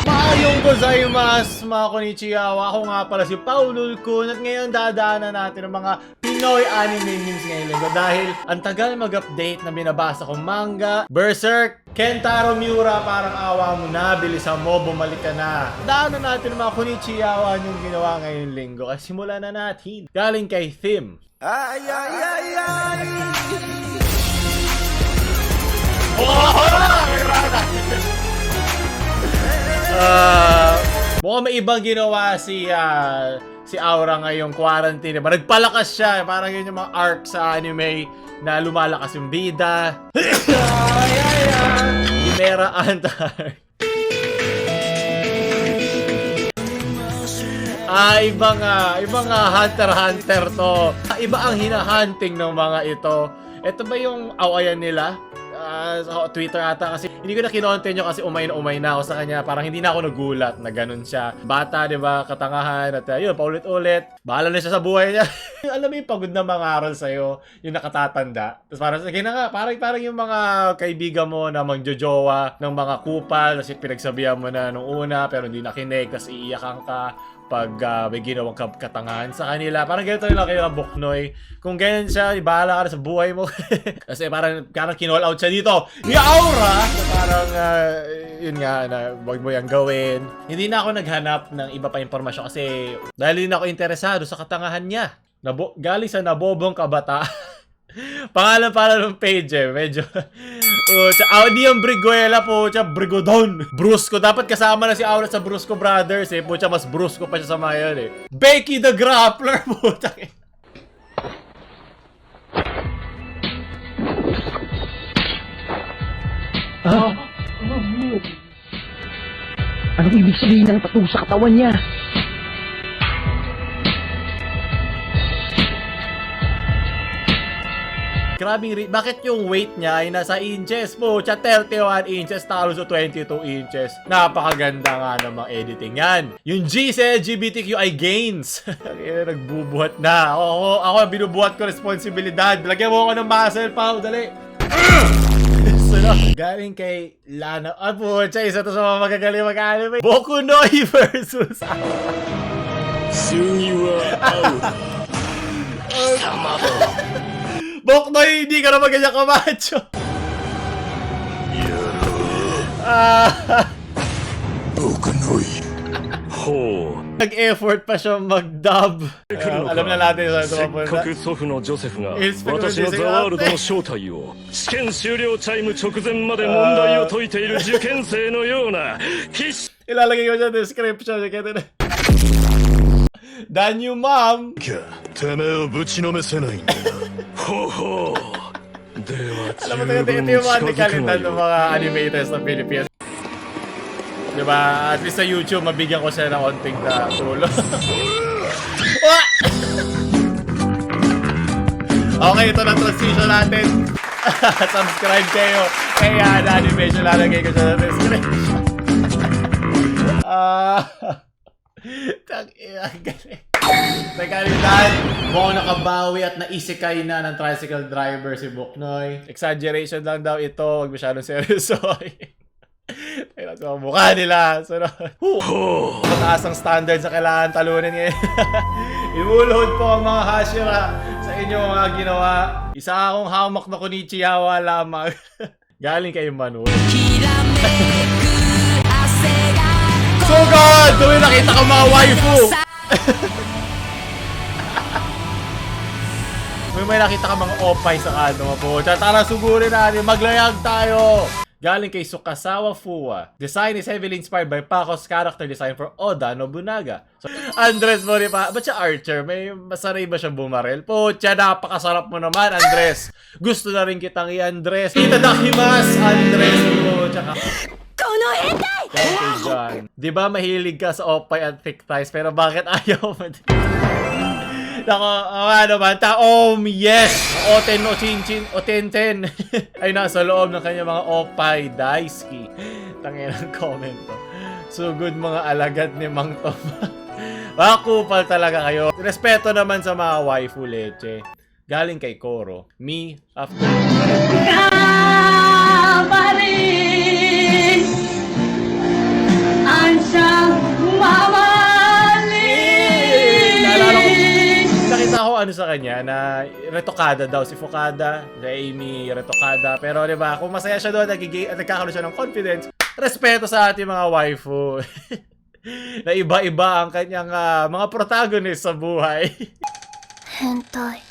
Maayong gozaimasu mga konnichiwa. Ako nga pala si Paulul Kun at ngayon dadaanan natin ang mga Pinoy anime memes ngayong linggo dahil ang tagal mag-update na binabasa kong manga. Berserk, Kentaro Miura, parang awa mo na, bilisan mo, bumalik ka na. Daanan natin ang mga konnichiwa yung ginawa ngayong linggo. At simulan na natin. Galing kay Thim. Ay, ay, ay, ay! Mukhang may ibang ginawa si Aura ngayong quarantine. Nagpalakas siya. Parang yun yung mga arc sa anime na lumalakas yung bida. Chimera Antar. Ibang Hunter to. Iba ang hinahunting ng mga ito. Ito ba yung awayan nila? Sa Twitter ata kasi hindi ko na kinontent nyo kasi umay na ako sa kanya. Parang hindi na ako nagulat na ganun siya. Bata, di ba? Katangahan. At yun, paulit-ulit. Bahala na siya sa buhay niya. Alam mo yung pagod na mangaral sa'yo, yung nakatatanda. Tapos parang, sige na nga, parang yung mga kaibigan mo na mangjojowa ng mga kupal. Kasi pinagsabihan mo na nung una, pero hindi nakinig kasi iiyakan ka pag may ginawang katangahan sa kanila. Parang ganito lang kayo ng Boknoy. Kung ganyan siya, bahala ka na sa buhay mo. Kasi parang kinall out siya dito. Yung Aura! Parang, yun nga, na wag mo yung gawin. Hindi na ako naghanap ng iba pa informasyon kasi dahil hindi na ako interesado sa katangahan niya. Galing sa nabobong kabata. Pangalan pala ng page medyo di yung Briguela po, Brigodon. Brusco, dapat kasama na si Aura sa Brusco Brothers mas Brusco pa siya sa mga yun Becky the Grappler po. Anong ibig sabihin ng tattoo sa katawan niya? Grabing bakit yung weight niya ay nasa inches po? 31 inches talo sa 22 inches. Napakaganda nga ng mga editing yan. Yung G sa LGBTQI gains. Nagbubuhat na. Ako binubuhat ko responsibilidad. Lagyan mo ako ng muscle, Pao. Dali. Galing kay Lana. Isa to sa mga magagaling mag-anime. Bokunoi versus Sugi wa Aura. Boknoy, hindi ka na maganyang kamacho. Bokunoi. Ho. Nag-effort pa siya mag-dub. Alam na natin sa ito mapunta. せっかく祖父のジョセフがえ私のザワールドの正体を試験終了チャイム直前まで問題を解いている受験生のような必死 Ilalagay ko siya description. Dan yung mom. てめえをぶちのめせないんだな。ほうほうでは Alam mo 十 talaga, ito 分 yung mga 近づく dekalitan が ng よい mga animators ng Philippines. Diba? At least sa YouTube, mabigyan ko siya ng konting tulong. Okay, ito na transition natin. Subscribe kayo. Kaya na-animation, lalagay ko siya sa description. Galing. Nagkalitan, mukhang nakabawi at naisikay na ng tricycle driver si Boknoy. Exaggeration lang daw ito, huwag masyadong seryoso. Tingnan ko ang mukha nila. Mataas ang standard sa kailangan talunin ngayon. Imulhod po ang mga Hashira sa inyong mga ginawa. Isa akong hamak na konnichiwa lamang. Galing kay Manu. So God! Tuwing nakita ko mga waifu! may nakita ka mga opay sa kanto po. Tara, sugurin natin. Maglayag tayo! Galing kay Sukasawa Fuwa. Design is heavily inspired by Paco's character design for Oda Nobunaga. So, Andres Moripa, ba't siya Archer? May masaray ba siyang bumaril? Pucha, napakasarap mo naman, Andres. Gusto na rin kitang i-Andres. Itadakimasu, Andres. Pucha ka. Di ba mahilig ka sa opay at thick thighs, pero bakit ayaw mo? Nako, ano ba? Yes! Oten no chinchin, otenten. Ay nasa loob ng kanya mga opay, daisuki. Tangin ang comment to. So good mga alagad ni Mang Tom. Mga kupal talaga kayo. Respeto naman sa mga waifu leche. Galing kay Koro. Me after. sa kanya na retokada daw si Fukada, si Amy retokada. Pero 'di ba, kung masaya siya doon, nagkakaroon siya ng confidence, respeto sa ating mga waifu. Na iba-iba ang kanyang mga protagonist sa buhay. Hentai.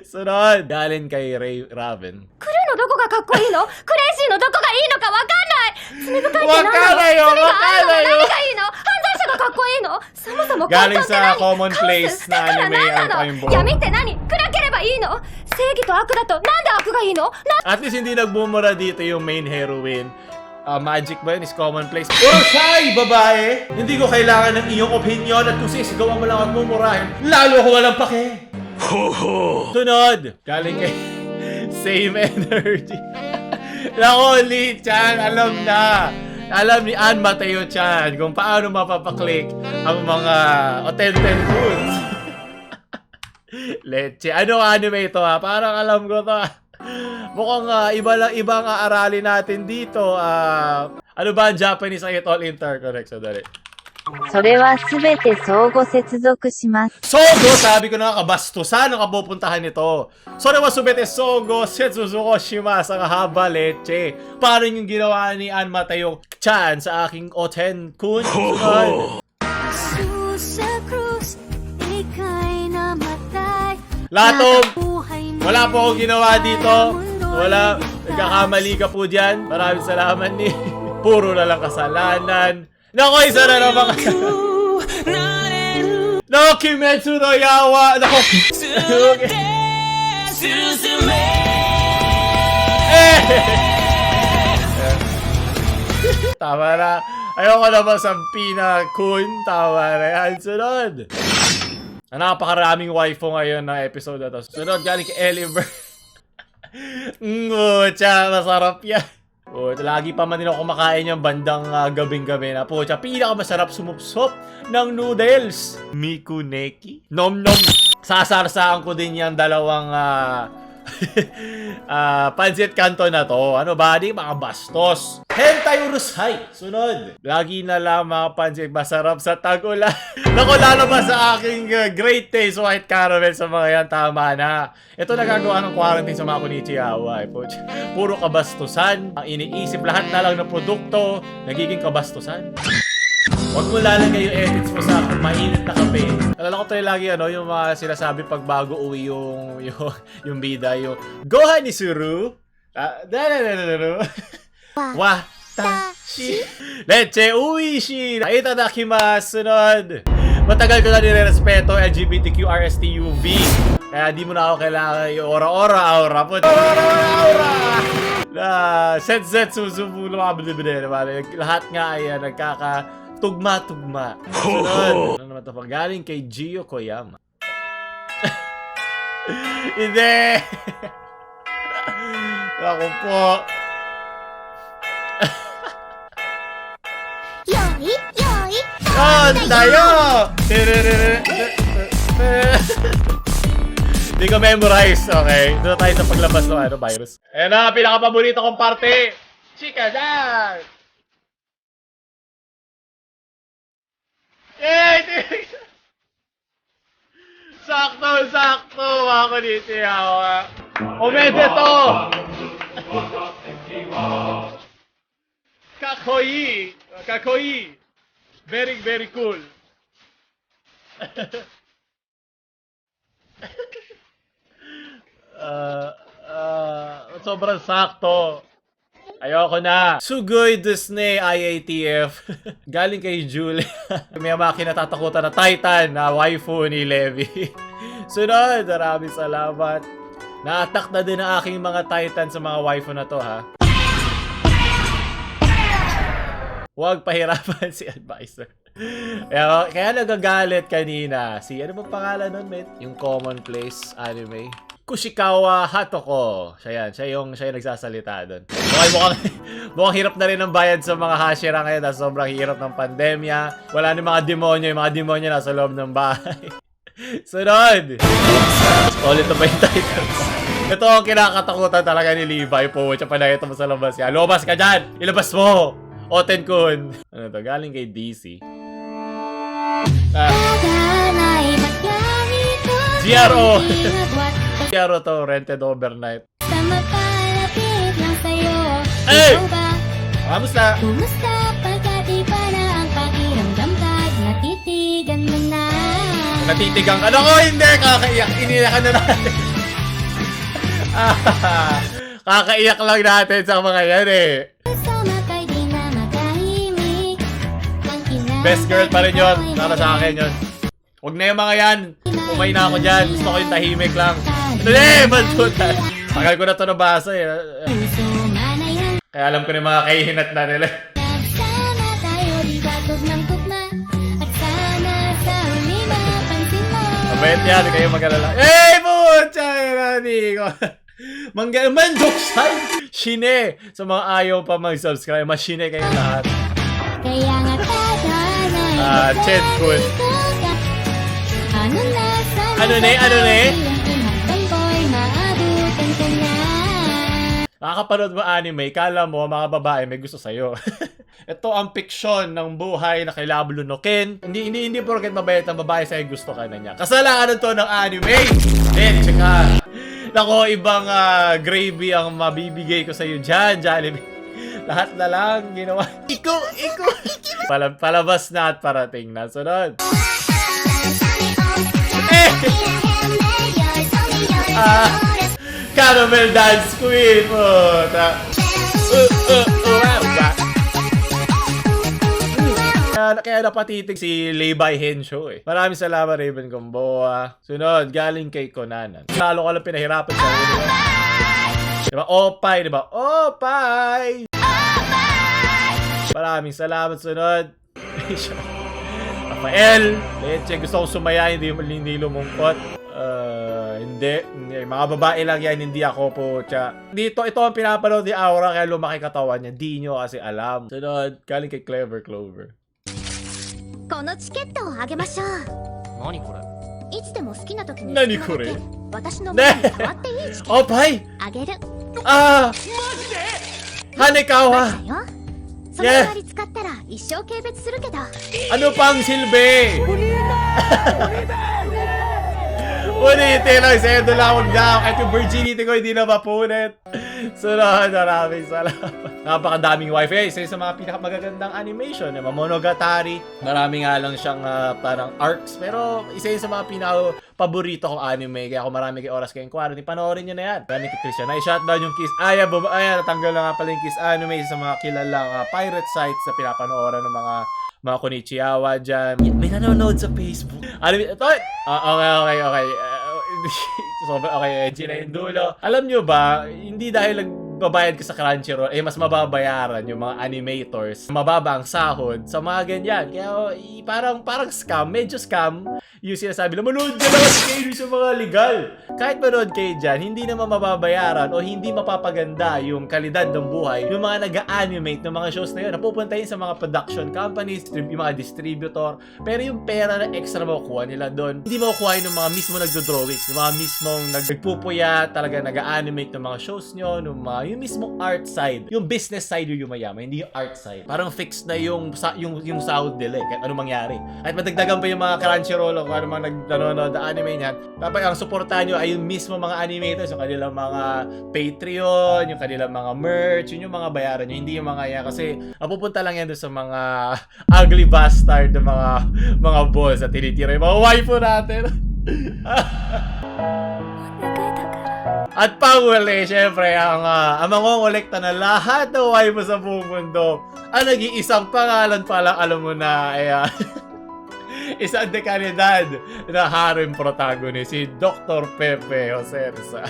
Sunod, galing kay Ray Raven. クルのどこがかっこいいの？クレイジーのどこがいいのかわかんない。罪深いって何なの？わかんないよ罪があるのはわかんないよ何がいいの？犯罪者がかっこいいの？そもそもカウント Galing って sa 何？ commonplace だから na anime 何な ang の？ Time 闇って何？暗ければいいの？正義と悪だとなんで悪がいいの？ At least hindi nagbumura dito yung main heroine. Magic ba yun? Is commonplace. Urusay, babae! Hindi ko kailangan ng iyong opinion at kung sisigawan mo lang at mumurahin, lalo ako walang pake. Ho ho! Sunod! Galing kay Same Energy. Nako, Lee-chan, alam na. Alam ni Ann Mateo-chan kung paano mapapaklik ang mga Otenten foods. Leche. Ano anime ito ha? Parang alam ko to ha. Mukhang ibang aaralin natin dito. Ano ba ang Japanese ay all interconnect? So, dali. それはすべて相互接続します。 Sogo! Sabi ko na kabastusan ang kapupuntahan nito. Sorewa subete sogo setsuzuko shimasu ang haba leche. Paano yung ginawa ni Ann Mateo-chan sa aking Oten-kun? Lato! Wala po akong ginawa dito. Wala. Nagkakamali ka po dyan. Maraming salamat ni. Puro na lang kasalanan. Nako, isa na naman kasalanan. Nako, Kimetsu no Yawa. Nako. Tama na. Ayoko naman sa Pina-kun. Tama na yan. Sunod. Napakaraming waifu ngayon na episode na to. Sunod, galing kay Eliver. Pucha, masarap yan. Pucha, lagi pa man din ako kumakain yung bandang gabing-gabi na. Pucha, pinakamasarap sumupsop ng noodles. Mikuneki. Nom nom. Sasarsaan ko din yung dalawang pancit canton na to. Ano ba? Di mga bastos. Hentai Urusai. Sunod. Lagi na lang mga pancit masarap sa tag-ulan. Naku, lalabas sa aking great taste white caramel sa mga yan. Tama na. Ito nagagawa ng quarantine sa mga Konichiwa. Puro kabastusan. Ang iniisip lahat na lang ng produkto. Nagiging kabastusan. Huwag mo lalagay yung edits mo sa mainit na kape. Alala ko tayo lagi yung mga sinasabi pag bago uwi yung bida, yung Gohan ni Suru. Watashi Leche Uishi Itadakimasu. Sunod. Matagal ko na nire-respeto LGBTQ RSTUV. Kaya di mo na ako kailangan yung aura. Set susubo na mga lahat nga ay tugma-tugma. Sunod. Ano naman ito? Galing kay Gio Koyama. Hindi! Ako po. Tayo! Hindi ko memorize, okay? Doon tayo sa paglabas ng virus. Ayan na, pinaka-paborito kong parte! Chika dyan! Yay! Sakto, mga Konichiwa. Omedeto! Kakoi! Very, very cool. Sobrang sakto. Ayoko na. Sugoi Disney IATF. Galing kay Julia. May mga kinatatakutan na Titan na waifu ni Levi. Sunod, maraming salamat. Na-attack na din ang aking mga Titan sa mga waifu na to, ha. Huwag pahirapan si advisor. Kaya nagagalit kanina. Ano ba pangalan nun, mate? Yung commonplace anime. Kushikawa Hatoko. Siya yung nagsasalita doon. Mukhang hirap na rin ang bayad sa mga hashira ngayon dahil sobrang hirap ng pandemya. Wala na mga demonyo nasa loob ng bahay. Sunod! Ulit na ba yung titles? Ito ang kinakatakutan talaga ni Levi po. Siya pa nakita mo sa labas yan. Lumabas ka dyan! Ilabas mo! Oten-kun! Ano to? Galing kay DC. GRO. Ingat GRO to, rented overnight. sa mapalapit lang sa'yo. Hey! Ikaw ba? Kamusta? Kumusta pagkat iba na ang pakiramdam pag natitigan mo na? Natitigang ka. Ako, hindi. Kakaiyak. Iniyakan na natin. Kakaiyak lang natin sa mga yan eh. Kasama kay di na makahimik. Ang kinain Best girl pa rin yun. ay Para sa akin yun. Huwag na yung mga yan. Umay na ako dyan. Gusto ko yung tahimik lang. Hindi! Bantutan. Tagal ko na ito nabasa eh. Puso manay ang Kaya alam ko na yung mga kahihinat na nila. nagsama tayo di ba tugmang-tugma. At sana sa huli mapansin mo. Mabait yan. Kayo mag-alala. Hey! Pucha! Hindi ko. Mandoksay! Shine! Sa mga ayaw pa mag-subscribe, mashine kayo lahat. Kaya nga tatanay Chet Kun. Ano na sana Ano ne? Ano ne? Ang tinakpan ko'y maabutan ka na. Nakakapanood mo anime, kala mo mga babae may gusto sa'yo. Ito ang fiksyon ng buhay na kailangan lunukin. Hindi porket mabait ang babae sa'yo gusto ka na niya. Kasalanan to ng anime! Tsaka, nako, ibang gravy ang mabibigay ko sa'yo dyan, Jollibee. Lahat na lang ginawa. Iko! Palabas na at parating na. Sunod. Caramel Dance Queen! Puta! Kaya napatitig si Levi Henshaw eh. Maraming salamat, Raven Gamboa. Sunod, galing kay Konanan. Lalo ka lang pinahirapan sa akin, diba? Diba? Opay, diba? Opay! Maraming salamat. Sunod. Rafael! Leche, gusto kong sumaya, hindi lumungkot. Hindi. Mga babae lang yan, hindi ako po. Dito, ito ang pinapanood ni Aura kaya lumaki katawan niya. Di nyo kasi alam. Sunod, galing kay Clever Clover. このチケットをあげましょう。何これいつでも好きな時に何これ私の前に触っていいチケッ Opay! トあげる。 Ah! Hanekawa! だよ。その代わり使ったら一生軽蔑するけど。 Ano pang silbi? Ulitin lang, sa'yo doon lang daw. Kahit yung virginity ko hindi na mapunit. Sunod, maraming salamat. Napakadaming wifi. Isa sa mga pinakamagagandang animation. Monogatari. Marami nga lang siyang parang arcs. Pero isa yun sa mga pinaka-paborito kong anime. Kaya kung marami kayo oras kayong quarantine, panoorin nyo na yan. Gani kay Christian. Ay-shutdown yung Kiss. Ay, natanggal na nga pala yung Kiss Anime sa mga kilalang pirate sites na pinapanooran ng mga Konichiwa dyan. May nanonood sa Facebook. Ano ito? Okay. Okay, G na yung dulo. Alam nyo ba, hindi dahil nagbabayad ka sa Crunchyroll, mas mababayaran yung mga animators. Mababa ang sahod sa mga ganyan. Kaya parang scam, medyo scam. Yung sinasabi na, manood ka lang kayo sa mga legal. Kahit manood kayo dyan, hindi naman mababayaran o hindi mapapaganda yung kalidad ng buhay yung mga nag-animate ng mga shows na yun. Napupunta yun sa mga production companies, yung mga distributor. Pero yung pera na extra makukuha nila doon, hindi makukuha yun ng mga mismo nagdo-drawings, yung mga mismong nagpupuya, talaga nag-animate ng mga shows nyo, yung mismong art side. Yung business side yung yumayaman, hindi yung art side. Parang fixed na yung sahod nila kahit anong mangyari. At madagdagan pa yung mga Crunchyroll o kung ano mga nanonood na anime niyan, dapat ang suportahan nyo ay yung mismo mga animators, yung kanilang mga Patreon, yung kanilang mga merch, yun yung mga bayaran nyo, hindi yung mga yan. Kasi napupunta lang yan doon sa mga ugly bastard ng mga boss at tinitira yung mga waifu natin. At panghuli, syempre, ang mangongolekta na lahat ng waifu sa buong mundo. Ang nag-iisang pangalan pa lang, alam mo na, isang dekalidad na harem protagonist, si Dr. Pepe Jose Rizal.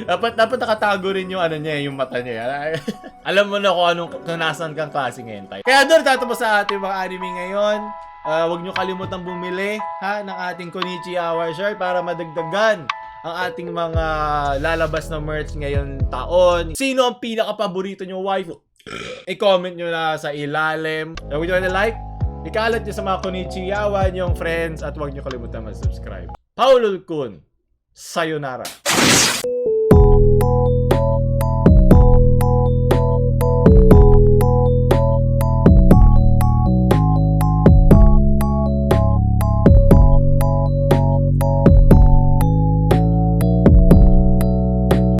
dapat nakatago rin yung yung mata niya. Alam mo na kung nasan kang klaseng hentai. Kaya doon tatapos sa ating mga anime ngayon. Huwag nyo kalimutang bumili ng ating Konichiwa shirt para madagdagan ang ating mga lalabas na merch ngayon taon. Sino ang pinaka-paborito nyo waifu? I-comment nyo na sa ilalim. Huwag nyo na like, ikalat nyo sa mga Konichiwa nyong friends at huwag nyo kalimutan mag-subscribe. Paolo Kun, sayonara.